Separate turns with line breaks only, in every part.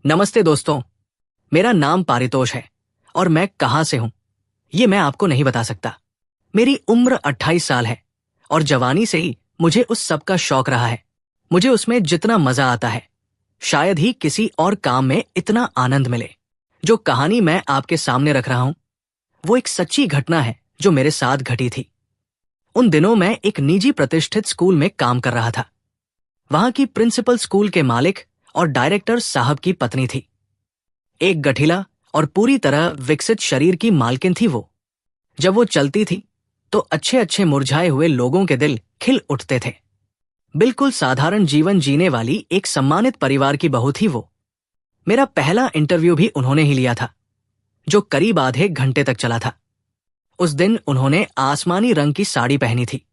नमस्ते दोस्तों। मेरा नाम पारितोष है और मैं कहाँ से हूँ ये मैं आपको नहीं बता सकता। मेरी उम्र 28 साल है और जवानी से ही मुझे उस सब का शौक रहा है। मुझे उसमें जितना मजा आता है शायद ही किसी और काम में इतना आनंद मिले। जो कहानी मैं आपके सामने रख रहा हूँ वो एक सच्ची घटना है जो मेरे साथ घटी थी। उन दिनों मैं एक निजी प्रतिष्ठित स्कूल में काम कर रहा था। वहां की प्रिंसिपल स्कूल के मालिक और डायरेक्टर साहब की पत्नी थी। एक गठिला और पूरी तरह विकसित शरीर की मालकिन थी वो। जब वो चलती थी तो अच्छे अच्छे मुरझाए हुए लोगों के दिल खिल उठते थे। बिल्कुल साधारण जीवन जीने वाली एक सम्मानित परिवार की बहू थी वो। मेरा पहला इंटरव्यू भी उन्होंने ही लिया था, जो करीब आधे घंटे तक चला था। उस दिन उन्होंने आसमानी रंग की साड़ी पहनी थी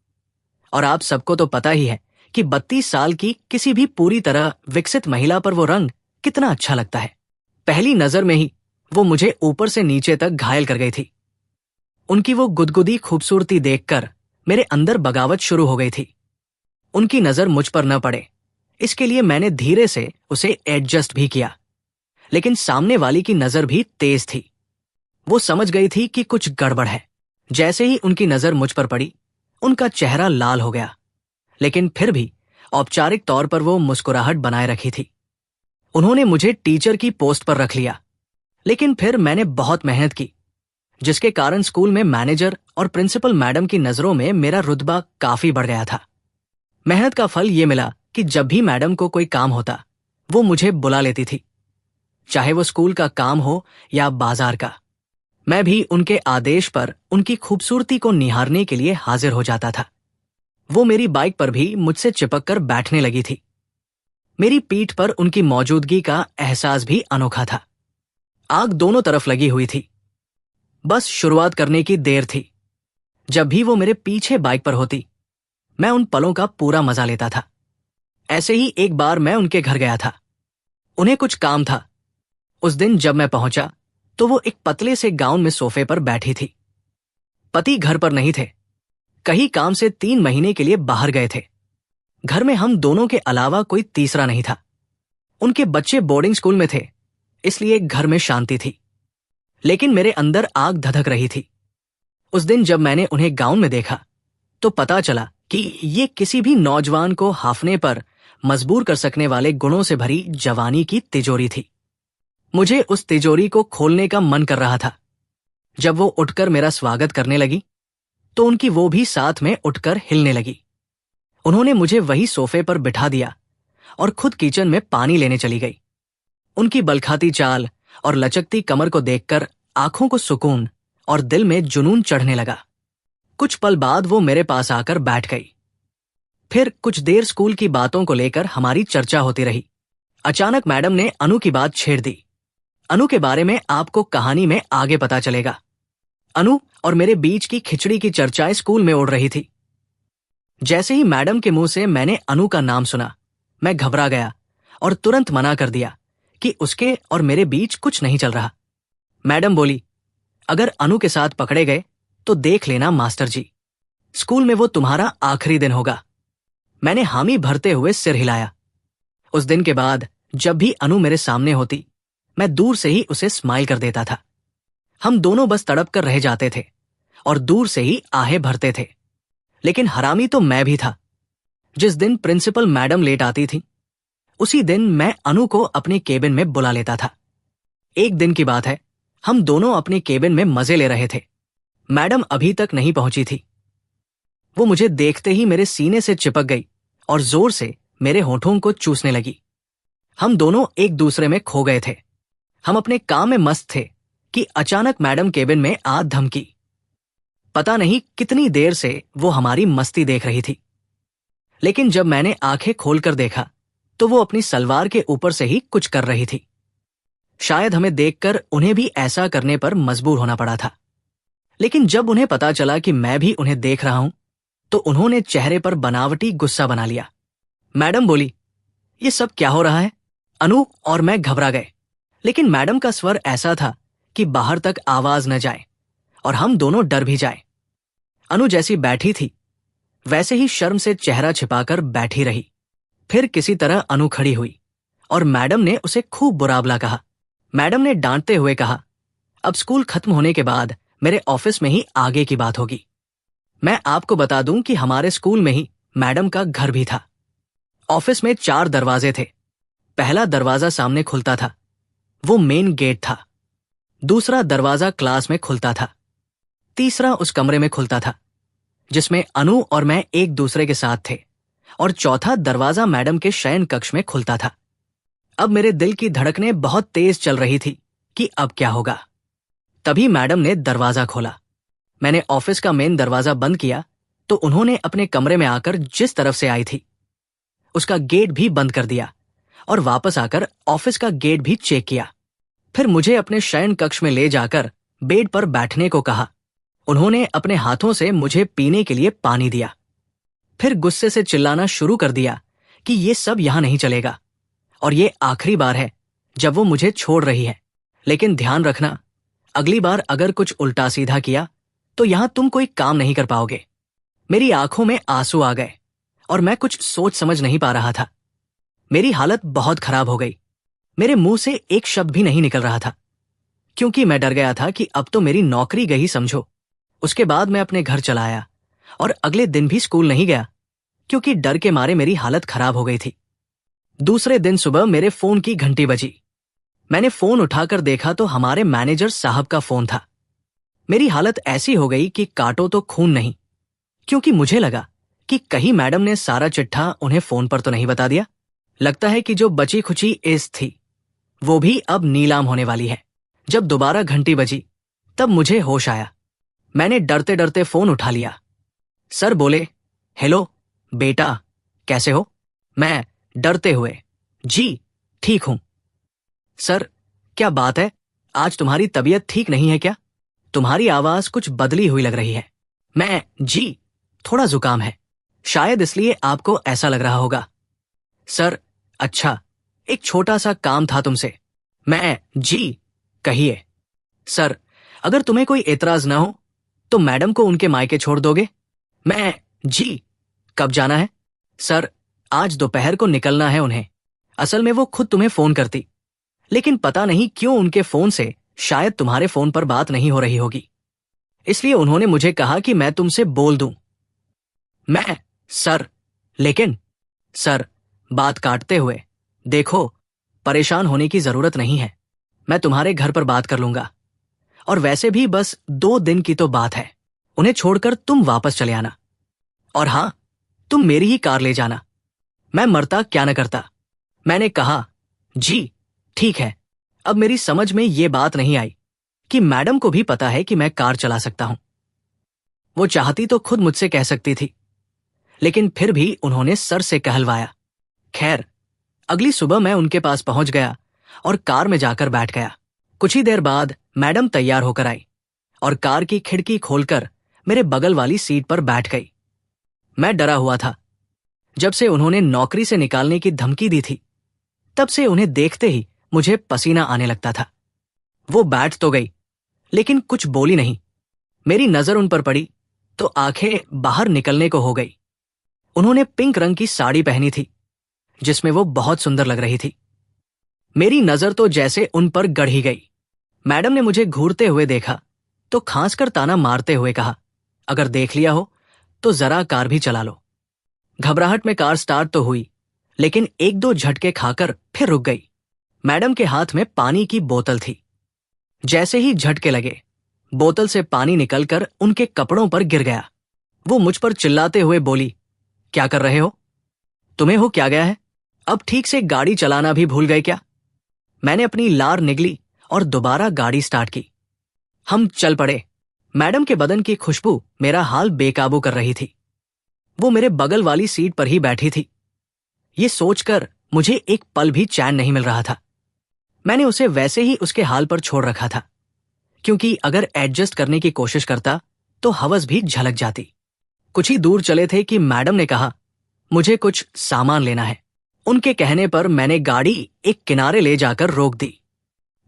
और आप सबको तो पता ही है कि 32 साल की किसी भी पूरी तरह विकसित महिला पर वो रंग कितना अच्छा लगता है। पहली नजर में ही वो मुझे ऊपर से नीचे तक घायल कर गई थी। उनकी वो गुदगुदी खूबसूरती देखकर मेरे अंदर बगावत शुरू हो गई थी। उनकी नजर मुझ पर न पड़े इसके लिए मैंने धीरे से उसे एडजस्ट भी किया, लेकिन सामने वाली की नजर भी तेज थी। वो समझ गई थी कि कुछ गड़बड़ है। जैसे ही उनकी नजर मुझ पर पड़ी उनका चेहरा लाल हो गया, लेकिन फिर भी औपचारिक तौर पर वो मुस्कुराहट बनाए रखी थी। उन्होंने मुझे टीचर की पोस्ट पर रख लिया, लेकिन फिर मैंने बहुत मेहनत की, जिसके कारण स्कूल में मैनेजर और प्रिंसिपल मैडम की नजरों में मेरा रुतबा काफी बढ़ गया था। मेहनत का फल ये मिला कि जब भी मैडम को कोई काम होता वो मुझे बुला लेती थी, चाहे वो स्कूल का काम हो या बाजार का। मैं भी उनके आदेश पर उनकी खूबसूरती को निहारने के लिए हाजिर हो जाता था। वो मेरी बाइक पर भी मुझसे चिपक कर बैठने लगी थी। मेरी पीठ पर उनकी मौजूदगी का एहसास भी अनोखा था। आग दोनों तरफ लगी हुई थी। बस शुरुआत करने की देर थी। जब भी वो मेरे पीछे बाइक पर होती मैं उन पलों का पूरा मजा लेता था। ऐसे ही एक बार मैं उनके घर गया था। उन्हें कुछ काम था। उस दिन जब मैं पहुंचा तो वो एक पतले से गाउन में सोफे पर बैठी थी। पति घर पर नहीं थे, कहीं काम से 3 महीने के लिए बाहर गए थे। घर में हम दोनों के अलावा कोई तीसरा नहीं था। उनके बच्चे बोर्डिंग स्कूल में थे, इसलिए घर में शांति थी, लेकिन मेरे अंदर आग धधक रही थी। उस दिन जब मैंने उन्हें गाउन में देखा तो पता चला कि ये किसी भी नौजवान को हाफने पर मजबूर कर सकने वाले गुणों से भरी जवानी की तिजोरी थी। मुझे उस तिजोरी को खोलने का मन कर रहा था। जब वो उठकर मेरा स्वागत करने लगी तो उनकी वो भी साथ में उठकर हिलने लगी। उन्होंने मुझे वही सोफे पर बिठा दिया और खुद किचन में पानी लेने चली गई। उनकी बलखाती चाल और लचकती कमर को देखकर आंखों को सुकून और दिल में जुनून चढ़ने लगा। कुछ पल बाद वो मेरे पास आकर बैठ गई। फिर कुछ देर स्कूल की बातों को लेकर हमारी चर्चा होती रही। अचानक मैडम ने अनु की बात छेड़ दी। अनु के बारे में आपको कहानी में आगे पता चलेगा। अनु और मेरे बीच की खिचड़ी की चर्चाएं स्कूल में उड़ रही थी। जैसे ही मैडम के मुंह से मैंने अनु का नाम सुना मैं घबरा गया और तुरंत मना कर दिया कि उसके और मेरे बीच कुछ नहीं चल रहा। मैडम बोली, अगर अनु के साथ पकड़े गए तो देख लेना मास्टर जी, स्कूल में वो तुम्हारा आखिरी दिन होगा। मैंने हामी भरते हुए सिर हिलाया। उस दिन के बाद जब भी अनु मेरे सामने होती मैं दूर से ही उसे स्माइल कर देता था। हम दोनों बस तड़प कर रह जाते थे और दूर से ही आहें भरते थे। लेकिन हरामी तो मैं भी था। जिस दिन प्रिंसिपल मैडम लेट आती थी उसी दिन मैं अनु को अपने केबिन में बुला लेता था। एक दिन की बात है, हम दोनों अपने केबिन में मजे ले रहे थे। मैडम अभी तक नहीं पहुंची थी। वो मुझे देखते ही मेरे सीने से चिपक गई और जोर से मेरे होठों को चूसने लगी। हम दोनों एक दूसरे में खो गए थे। हम अपने काम में मस्त थे कि अचानक मैडम केबिन में आ धमकी। पता नहीं कितनी देर से वो हमारी मस्ती देख रही थी, लेकिन जब मैंने आंखें खोलकर देखा तो वो अपनी सलवार के ऊपर से ही कुछ कर रही थी। शायद हमें देखकर उन्हें भी ऐसा करने पर मजबूर होना पड़ा था। लेकिन जब उन्हें पता चला कि मैं भी उन्हें देख रहा हूं तो उन्होंने चेहरे पर बनावटी गुस्सा बना लिया। मैडम बोली, ये सब क्या हो रहा है? अनु और मैं घबरा गए, लेकिन मैडम का स्वर ऐसा था कि बाहर तक आवाज न जाए और हम दोनों डर भी जाए। अनु जैसी बैठी थी वैसे ही शर्म से चेहरा छिपाकर बैठी रही। फिर किसी तरह अनु खड़ी हुई और मैडम ने उसे खूब बुरा-भला कहा। मैडम ने डांटते हुए कहा, अब स्कूल खत्म होने के बाद मेरे ऑफिस में ही आगे की बात होगी। मैं आपको बता दूं कि हमारे स्कूल में ही मैडम का घर भी था। ऑफिस में 4 दरवाजे थे। पहला दरवाजा सामने खुलता था, वो मेन गेट था। दूसरा दरवाजा क्लास में खुलता था। तीसरा उस कमरे में खुलता था जिसमें अनु और मैं एक दूसरे के साथ थे। और चौथा दरवाजा मैडम के शयन कक्ष में खुलता था। अब मेरे दिल की धड़कनें बहुत तेज चल रही थी कि अब क्या होगा। तभी मैडम ने दरवाजा खोला। मैंने ऑफिस का मेन दरवाजा बंद किया तो उन्होंने अपने कमरे में आकर जिस तरफ से आई थी उसका गेट भी बंद कर दिया और वापस आकर ऑफिस का गेट भी चेक किया। फिर मुझे अपने शयन कक्ष में ले जाकर बेड पर बैठने को कहा। उन्होंने अपने हाथों से मुझे पीने के लिए पानी दिया। फिर गुस्से से चिल्लाना शुरू कर दिया कि ये सब यहां नहीं चलेगा और ये आखिरी बार है जब वो मुझे छोड़ रही है। लेकिन ध्यान रखना, अगली बार अगर कुछ उल्टा सीधा किया तो यहां तुम कोई काम नहीं कर पाओगे। मेरी आंखों में आंसू आ गए और मैं कुछ सोच समझ नहीं पा रहा था। मेरी हालत बहुत खराब हो गई। मेरे मुंह से एक शब्द भी नहीं निकल रहा था क्योंकि मैं डर गया था कि अब तो मेरी नौकरी गई समझो। उसके बाद मैं अपने घर चला आया और अगले दिन भी स्कूल नहीं गया क्योंकि डर के मारे मेरी हालत खराब हो गई थी। दूसरे दिन सुबह मेरे फोन की घंटी बजी। मैंने फोन उठाकर देखा तो हमारे मैनेजर साहब का फोन था। मेरी हालत ऐसी हो गई कि काटो तो खून नहीं, क्योंकि मुझे लगा कि कहीं मैडम ने सारा चिट्ठा उन्हें फोन पर तो नहीं बता दिया। लगता है कि जो बची खुची इस थी वो भी अब नीलाम होने वाली है। जब दोबारा घंटी बजी तब मुझे होश आया। मैंने डरते डरते फोन उठा लिया। सर बोले, हेलो बेटा, कैसे हो? मैं डरते हुए, जी ठीक हूं। सर क्या बात है, आज तुम्हारी तबीयत ठीक नहीं है क्या? तुम्हारी आवाज कुछ बदली हुई लग रही है। मैं, जी थोड़ा जुकाम है, शायद इसलिए आपको ऐसा लग रहा होगा। सर अच्छा, एक छोटा सा काम था तुमसे। मैं, जी कहिए। सर अगर तुम्हें कोई एतराज ना हो तो मैडम को उनके मायके छोड़ दोगे? मैं, जी कब जाना है? सर आज दोपहर को निकलना है उन्हें। असल में वो खुद तुम्हें फोन करती, लेकिन पता नहीं क्यों उनके फोन से शायद तुम्हारे फोन पर बात नहीं हो रही होगी, इसलिए उन्होंने मुझे कहा कि मैं तुमसे बोल दूं। मैं, सर लेकिन। सर बात काटते हुए, देखो परेशान होने की जरूरत नहीं है, मैं तुम्हारे घर पर बात कर लूंगा। और वैसे भी बस 2 दिन की तो बात है, उन्हें छोड़कर तुम वापस चले आना। और हां, तुम मेरी ही कार ले जाना, मैं मरता क्या न करता। मैंने कहा, जी ठीक है। अब मेरी समझ में ये बात नहीं आई कि मैडम को भी पता है कि मैं कार चला सकता हूं। वो चाहती तो खुद मुझसे कह सकती थी, लेकिन फिर भी उन्होंने सर से कहलवाया। खैर, अगली सुबह मैं उनके पास पहुंच गया और कार में जाकर बैठ गया। कुछ ही देर बाद मैडम तैयार होकर आई और कार की खिड़की खोलकर मेरे बगल वाली सीट पर बैठ गई। मैं डरा हुआ था। जब से उन्होंने नौकरी से निकालने की धमकी दी थी तब से उन्हें देखते ही मुझे पसीना आने लगता था। वो बैठ तो गई लेकिन कुछ बोली नहीं। मेरी नजर उन पर पड़ी तो आंखें बाहर निकलने को हो गई। उन्होंने पिंक रंग की साड़ी पहनी थी जिसमें वो बहुत सुंदर लग रही थी। मेरी नजर तो जैसे उन पर गड़ ही गई। मैडम ने मुझे घूरते हुए देखा तो खांसकर ताना मारते हुए कहा, अगर देख लिया हो तो जरा कार भी चला लो। घबराहट में कार स्टार्ट तो हुई, लेकिन 1-2 झटके खाकर फिर रुक गई। मैडम के हाथ में पानी की बोतल थी। जैसे ही झटके लगे, बोतल से पानी निकलकर उनके कपड़ों पर गिर गया। वो मुझ पर चिल्लाते हुए बोली, क्या कर रहे हो? तुम्हें हो क्या गया है? अब ठीक से गाड़ी चलाना भी भूल गए क्या? मैंने अपनी लार निगली और दोबारा गाड़ी स्टार्ट की। हम चल पड़े। मैडम के बदन की खुशबू मेरा हाल बेकाबू कर रही थी। वो मेरे बगल वाली सीट पर ही बैठी थी। ये सोचकर मुझे एक पल भी चैन नहीं मिल रहा था। मैंने उसे वैसे ही उसके हाल पर छोड़ रखा था, क्योंकि अगर एडजस्ट करने की कोशिश करता तो हवस भी झलक जाती। कुछ ही दूर चले थे कि मैडम ने कहा, मुझे कुछ सामान लेना है। उनके कहने पर मैंने गाड़ी एक किनारे ले जाकर रोक दी।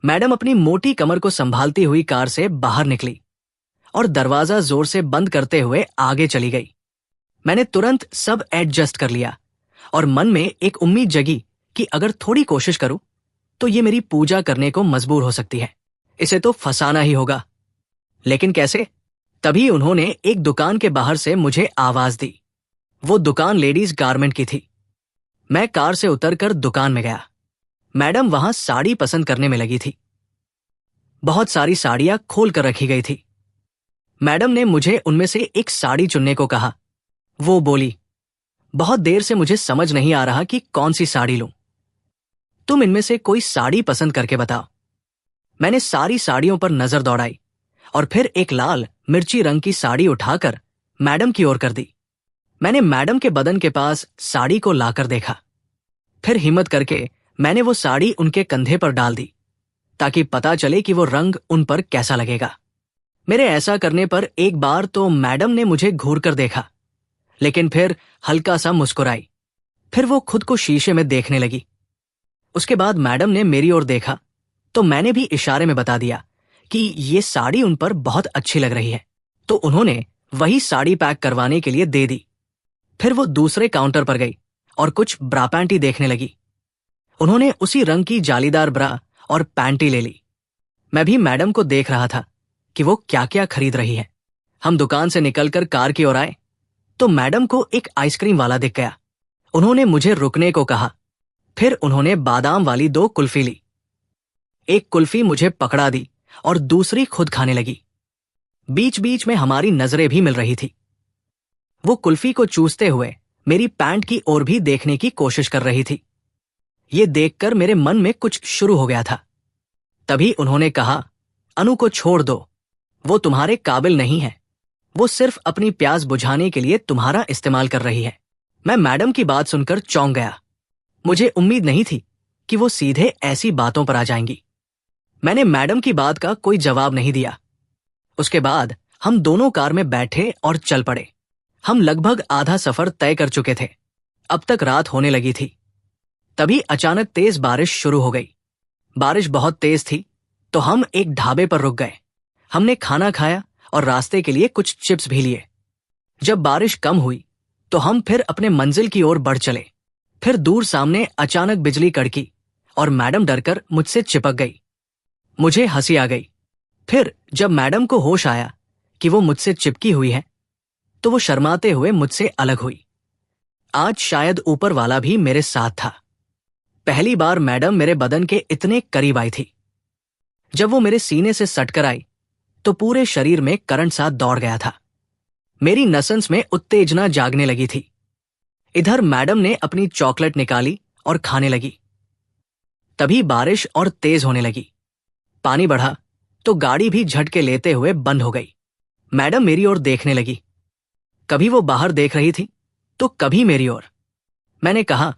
मैडम अपनी मोटी कमर को संभालती हुई कार से बाहर निकली और दरवाजा जोर से बंद करते हुए आगे चली गई। मैंने तुरंत सब एडजस्ट कर लिया और मन में एक उम्मीद जगी कि अगर थोड़ी कोशिश करूं तो ये मेरी पूजा करने को मजबूर हो सकती है। इसे तो फंसाना ही होगा। लेकिन कैसे? तभी उन्होंने एक दुकान के बाहर से मुझे आवाज दी। वो दुकान लेडीज गारमेंट की थी। मैं कार से उतरकर दुकान में गया। मैडम वहां साड़ी पसंद करने में लगी थी। बहुत सारी साड़ियां खोल कर रखी गई थी। मैडम ने मुझे उनमें से एक साड़ी चुनने को कहा। वो बोली, बहुत देर से मुझे समझ नहीं आ रहा कि कौन सी साड़ी लूं। तुम इनमें से कोई साड़ी पसंद करके बताओ। मैंने सारी साड़ियों पर नजर दौड़ाई और फिर एक लाल मिर्ची रंग की साड़ी उठाकर मैडम की ओर कर दी। मैंने मैडम के बदन के पास साड़ी को लाकर देखा। फिर हिम्मत करके मैंने वो साड़ी उनके कंधे पर डाल दी ताकि पता चले कि वो रंग उन पर कैसा लगेगा। मेरे ऐसा करने पर एक बार तो मैडम ने मुझे घूर कर देखा, लेकिन फिर हल्का सा मुस्कुराई। फिर वो खुद को शीशे में देखने लगी। उसके बाद मैडम ने मेरी ओर देखा तो मैंने भी इशारे में बता दिया कि ये साड़ी उन पर बहुत अच्छी लग रही है। तो उन्होंने वही साड़ी पैक करवाने के लिए दे दी। फिर वो दूसरे काउंटर पर गई और कुछ ब्रा पैंटी देखने लगी। उन्होंने उसी रंग की जालीदार ब्रा और पैंटी ले ली। मैं भी मैडम को देख रहा था कि वो क्या क्या खरीद रही है। हम दुकान से निकलकर कार की ओर आए तो मैडम को एक आइसक्रीम वाला दिख गया। उन्होंने मुझे रुकने को कहा। फिर उन्होंने बादाम वाली 2 कुल्फी ली। एक कुल्फी मुझे पकड़ा दी और दूसरी खुद खाने लगी। बीच बीच में हमारी नजरें भी मिल रही थी। वो कुल्फी को चूसते हुए मेरी पैंट की ओर भी देखने की कोशिश कर रही थी। ये देखकर मेरे मन में कुछ शुरू हो गया था। तभी उन्होंने कहा, अनु को छोड़ दो, वो तुम्हारे काबिल नहीं है। वो सिर्फ अपनी प्यास बुझाने के लिए तुम्हारा इस्तेमाल कर रही है। मैं मैडम की बात सुनकर चौंक गया। मुझे उम्मीद नहीं थी कि वो सीधे ऐसी बातों पर आ जाएंगी। मैंने मैडम की बात का कोई जवाब नहीं दिया। उसके बाद हम दोनों कार में बैठे और चल पड़े। हम लगभग आधा सफर तय कर चुके थे। अब तक रात होने लगी थी। तभी अचानक तेज बारिश शुरू हो गई। बारिश बहुत तेज थी तो हम एक ढाबे पर रुक गए। हमने खाना खाया और रास्ते के लिए कुछ चिप्स भी लिए। जब बारिश कम हुई तो हम फिर अपने मंजिल की ओर बढ़ चले। फिर दूर सामने अचानक बिजली कड़की और मैडम डरकर मुझसे चिपक गई। मुझे हंसी आ गई। फिर जब मैडम को होश आया कि वो मुझसे चिपकी हुई है तो वो शर्माते हुए मुझसे अलग हुई। आज शायद ऊपर वाला भी मेरे साथ था। पहली बार मैडम मेरे बदन के इतने करीब आई थी। जब वो मेरे सीने से सटकर आई तो पूरे शरीर में करंट सा दौड़ गया था। मेरी नसों में उत्तेजना जागने लगी थी। इधर मैडम ने अपनी चॉकलेट निकाली और खाने लगी। तभी बारिश और तेज होने लगी। पानी बढ़ा तो गाड़ी भी झटके लेते हुए बंद हो गई। मैडम मेरी ओर देखने लगी। कभी वो बाहर देख रही थी तो कभी मेरी ओर। मैंने कहा,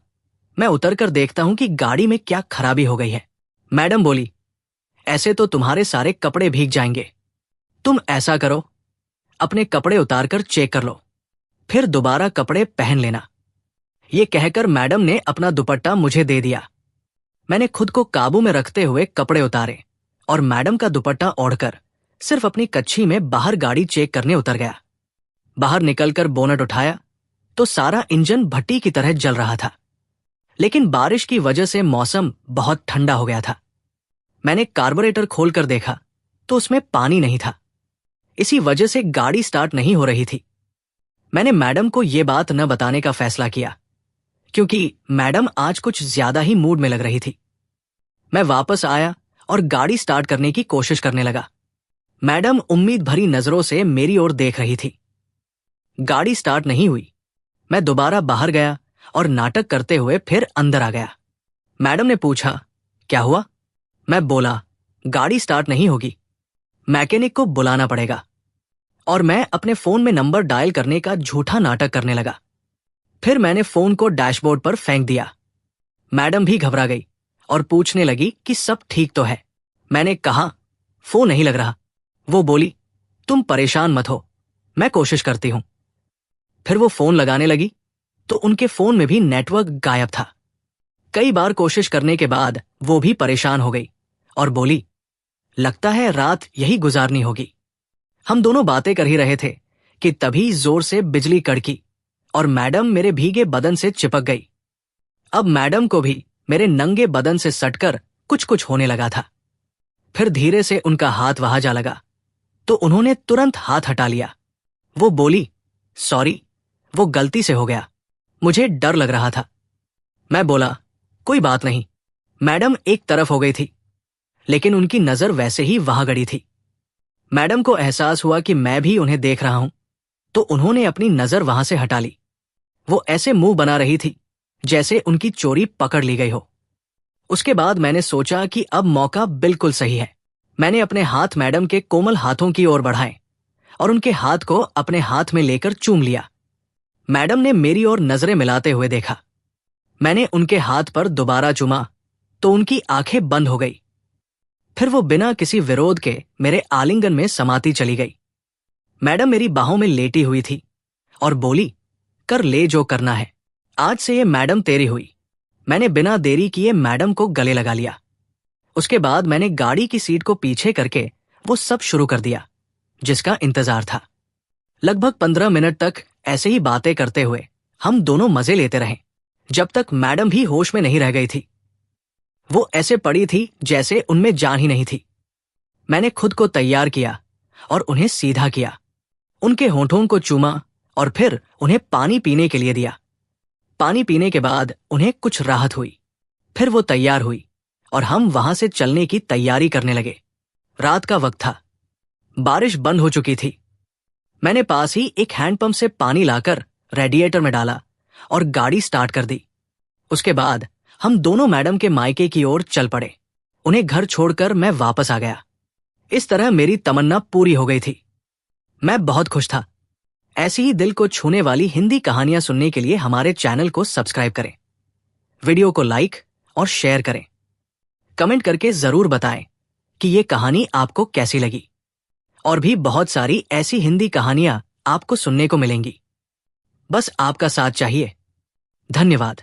मैं उतरकर देखता हूं कि गाड़ी में क्या खराबी हो गई है। मैडम बोली, ऐसे तो तुम्हारे सारे कपड़े भीग जाएंगे। तुम ऐसा करो, अपने कपड़े उतारकर चेक कर लो, फिर दोबारा कपड़े पहन लेना। ये कहकर मैडम ने अपना दुपट्टा मुझे दे दिया। मैंने खुद को काबू में रखते हुए कपड़े उतारे और मैडम का दुपट्टा ओढ़कर सिर्फ अपनी कच्छी में बाहर गाड़ी चेक करने उतर गया। बाहर निकलकर बोनट उठाया तो सारा इंजन भट्टी की तरह जल रहा था। लेकिन बारिश की वजह से मौसम बहुत ठंडा हो गया था। मैंने कार्बोरेटर खोलकर देखा तो उसमें पानी नहीं था। इसी वजह से गाड़ी स्टार्ट नहीं हो रही थी। मैंने मैडम को यह बात न बताने का फैसला किया क्योंकि मैडम आज कुछ ज्यादा ही मूड में लग रही थी। मैं वापस आया और गाड़ी स्टार्ट करने की कोशिश करने लगा। मैडम उम्मीद भरी नजरों से मेरी ओर देख रही थी। गाड़ी स्टार्ट नहीं हुई। मैं दोबारा बाहर गया और नाटक करते हुए फिर अंदर आ गया। मैडम ने पूछा, क्या हुआ? मैं बोला, गाड़ी स्टार्ट नहीं होगी, मैकेनिक को बुलाना पड़ेगा। और मैं अपने फोन में नंबर डायल करने का झूठा नाटक करने लगा। फिर मैंने फोन को डैशबोर्ड पर फेंक दिया। मैडम भी घबरा गई और पूछने लगी कि सब ठीक तो है। मैंने कहा, फोन नहीं लग रहा। वो बोली, तुम परेशान मत हो, मैं कोशिश करती हूं। फिर वो फोन लगाने लगी तो उनके फोन में भी नेटवर्क गायब था। कई बार कोशिश करने के बाद वो भी परेशान हो गई और बोली, लगता है रात यही गुजारनी होगी। हम दोनों बातें कर ही रहे थे कि तभी जोर से बिजली कड़की और मैडम मेरे भीगे बदन से चिपक गई। अब मैडम को भी मेरे नंगे बदन से सटकर कुछ कुछ होने लगा था। फिर धीरे से उनका हाथ वहां जा लगा तो उन्होंने तुरंत हाथ हटा लिया। वो बोली, सॉरी, वो गलती से हो गया, मुझे डर लग रहा था। मैं बोला, कोई बात नहीं। मैडम एक तरफ हो गई थी, लेकिन उनकी नजर वैसे ही वहां गड़ी थी। मैडम को एहसास हुआ कि मैं भी उन्हें देख रहा हूं, तो उन्होंने अपनी नजर वहां से हटा ली। वो ऐसे मुंह बना रही थी जैसे उनकी चोरी पकड़ ली गई हो। उसके बाद मैंने सोचा कि अब मौका बिल्कुल सही है। मैंने अपने हाथ मैडम के कोमल हाथों की ओर बढ़ाए और उनके हाथ को अपने हाथ में लेकर चूम लिया। मैडम ने मेरी ओर नजरें मिलाते हुए देखा। मैंने उनके हाथ पर दोबारा चूमा तो उनकी आंखें बंद हो गई। फिर वो बिना किसी विरोध के मेरे आलिंगन में समाती चली गई। मैडम मेरी बाहों में लेटी हुई थी और बोली, कर ले जो करना है, आज से ये मैडम तेरी हुई। मैंने बिना देरी किए मैडम को गले लगा लिया। उसके बाद मैंने गाड़ी की सीट को पीछे करके वो सब शुरू कर दिया जिसका इंतजार था। लगभग 15 मिनट तक ऐसे ही बातें करते हुए हम दोनों मजे लेते रहे, जब तक मैडम भी होश में नहीं रह गई थी। वो ऐसे पड़ी थी जैसे उनमें जान ही नहीं थी। मैंने खुद को तैयार किया और उन्हें सीधा किया, उनके होंठों को चूमा और फिर उन्हें पानी पीने के लिए दिया। पानी पीने के बाद उन्हें कुछ राहत हुई। फिर वो तैयार हुई और हम वहां से चलने की तैयारी करने लगे। रात का वक्त था, बारिश बंद हो चुकी थी। मैंने पास ही एक हैंडपंप से पानी लाकर रेडिएटर में डाला और गाड़ी स्टार्ट कर दी। उसके बाद हम दोनों मैडम के मायके की ओर चल पड़े। उन्हें घर छोड़कर मैं वापस आ गया। इस तरह मेरी तमन्ना पूरी हो गई थी। मैं बहुत खुश था। ऐसी ही दिल को छूने वाली हिंदी कहानियां सुनने के लिए हमारे चैनल को सब्सक्राइब करें, वीडियो को लाइक और शेयर करें। कमेंट करके जरूर बताएं कि ये कहानी आपको कैसी लगी। और भी बहुत सारी ऐसी हिंदी कहानियां आपको सुनने को मिलेंगी। बस आपका साथ चाहिए। धन्यवाद।